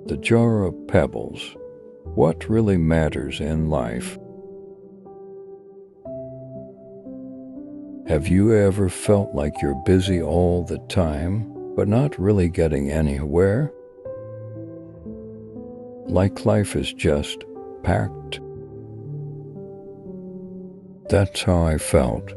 The jar of pebbles. What really matters in life? Have you ever felt like you're busy all the time, but not really getting anywhere? Like life is just packed? That's how I felt.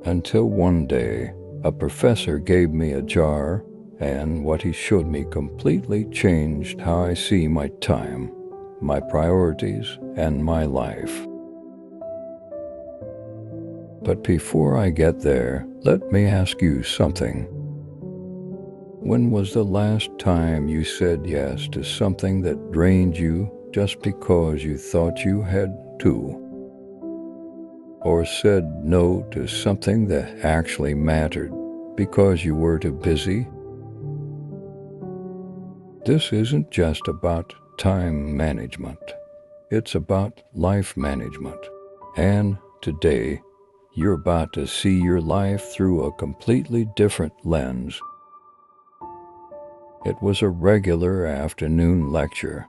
Until one day, a professor gave me a jar, and what he showed me completely changed how I see my time, my priorities, and my life. But before I get there, let me ask you something. When was the last time you said yes to something that drained you just because you thought you had to? Or said no to something that actually mattered because you were too busy? This isn't just about time management. It's about life management. And today, you're about to see your life through a completely different lens. It was a regular afternoon lecture.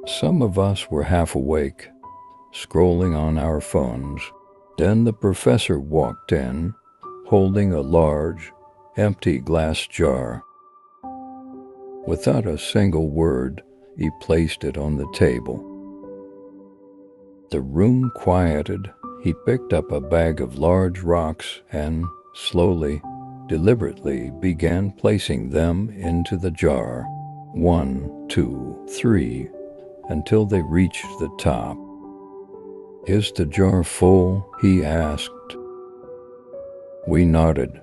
Some of us were half awake, scrolling on our phones. Then the professor walked in, holding a large, empty glass jar. Without a single word, he placed it on the table. The room quieted. He picked up a bag of large rocks and slowly, deliberately began placing them into the jar. 1, 2, 3, until they reached the top. "Is the jar full?" he asked. We nodded.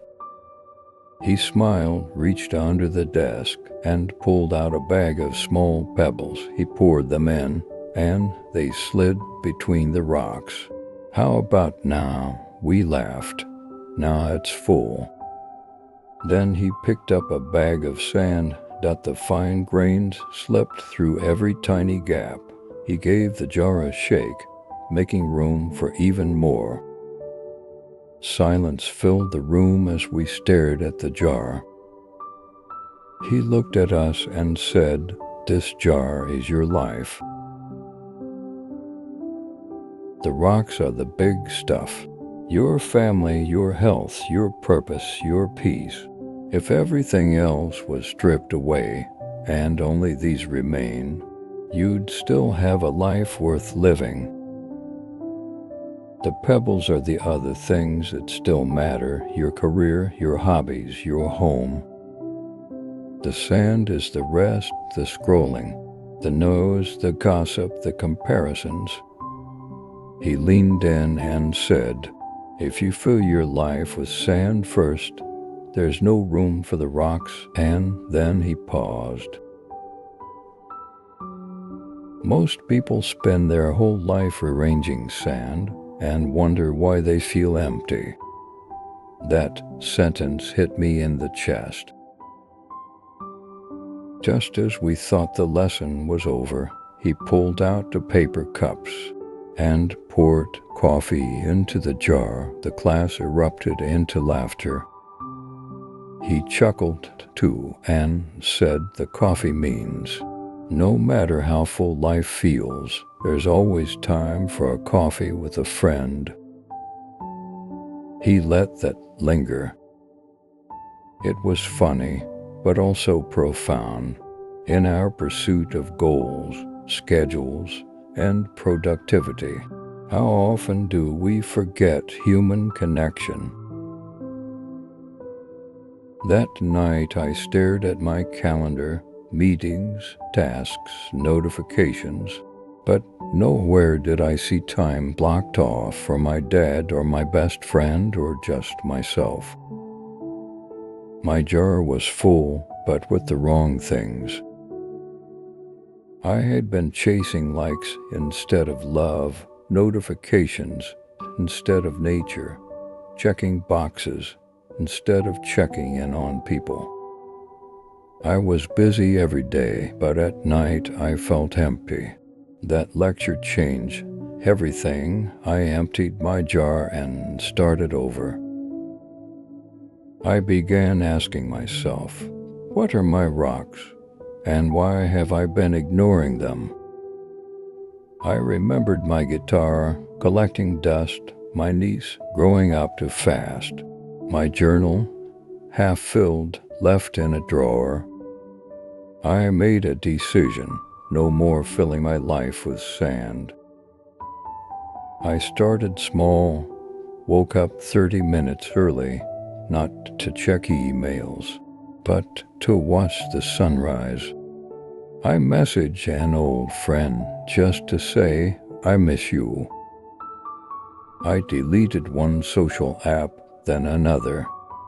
He smiled, reached under the desk, and pulled out a bag of small pebbles. He poured them in, and they slid between the rocks. "How about now?" We laughed. "Now it's full." Then he picked up a bag of sand that the fine grains slipped through every tiny gap. He gave the jar a shake, making room for even more. Silence filled the room as we stared at the jar. He looked at us and said, "This jar is your life. The rocks are the big stuff. Your family, your health, your purpose, your peace. If everything else was stripped away, and only these remain, you'd still have a life worth living. The pebbles are the other things that still matter: your career, your hobbies, your home. The sand is the rest, the scrolling, the no's, the gossip, the comparisons." He leaned in and said, "If you fill your life with sand first, there's no room for the rocks." And then he paused. Most people spend their whole life arranging sand and wonder why they feel empty. That sentence hit me in the chest. Just as we thought the lesson was over, he pulled out the paper cups and poured coffee into the jar. The class erupted into laughter. He chuckled too and said, "The coffee means no matter how full life feels, there's always time for a coffee with a friend." He let that linger. It was funny, but also profound. In our pursuit of goals, schedules, and productivity, how often do we forget human connection? That night I stared at my calendar, meetings, tasks, notifications, but nowhere did I see time blocked off for my dad or my best friend or just myself. My jar was full, but with the wrong things. I had been chasing likes instead of love, notifications instead of nature, checking boxes instead of checking in on people. I was busy every day, but at night I felt empty. That lecture changed everything. I emptied my jar and started over. I began asking myself, What are my rocks, and why have I been ignoring them? I remembered my guitar, collecting dust, my niece growing up too fast, my journal, half filled, left in a drawer. I made a decision, no more filling my life with sand. I started small, woke up 30 minutes early, not to check emails, but to watch the sunrise. I message an old friend just to say I miss you. I deleted one social app, then another,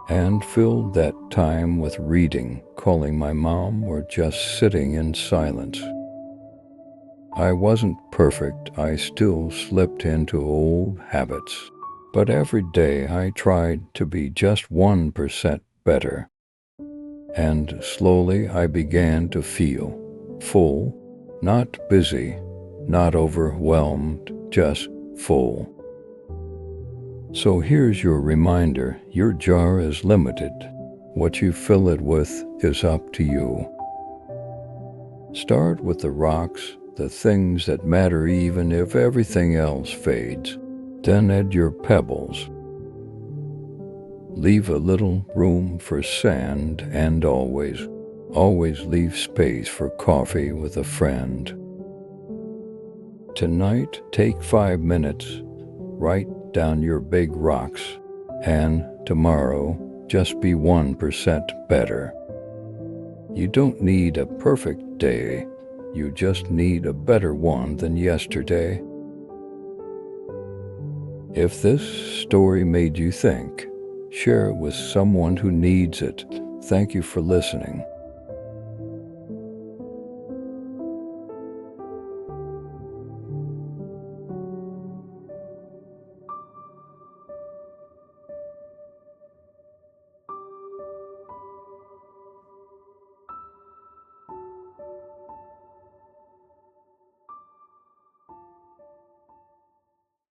and filled that time with reading, calling my mom, or just sitting in silence. I wasn't perfect, I still slipped into old habits, but every day I tried to be just 1% better. And slowly I began to feel full, not busy, not overwhelmed, just full. So here's your reminder, your jar is limited. What you fill it with is up to you. Start with the rocks, the things that matter even if everything else fades. Then add your pebbles. Leave a little room for sand and always leave space for coffee with a friend. Tonight, take 5 minutes, write down your big rocks, and tomorrow, just be 1% better. You don't need a perfect day, you just need a better one than yesterday. If this story made you think, share it with someone who needs it. Thank you for listening.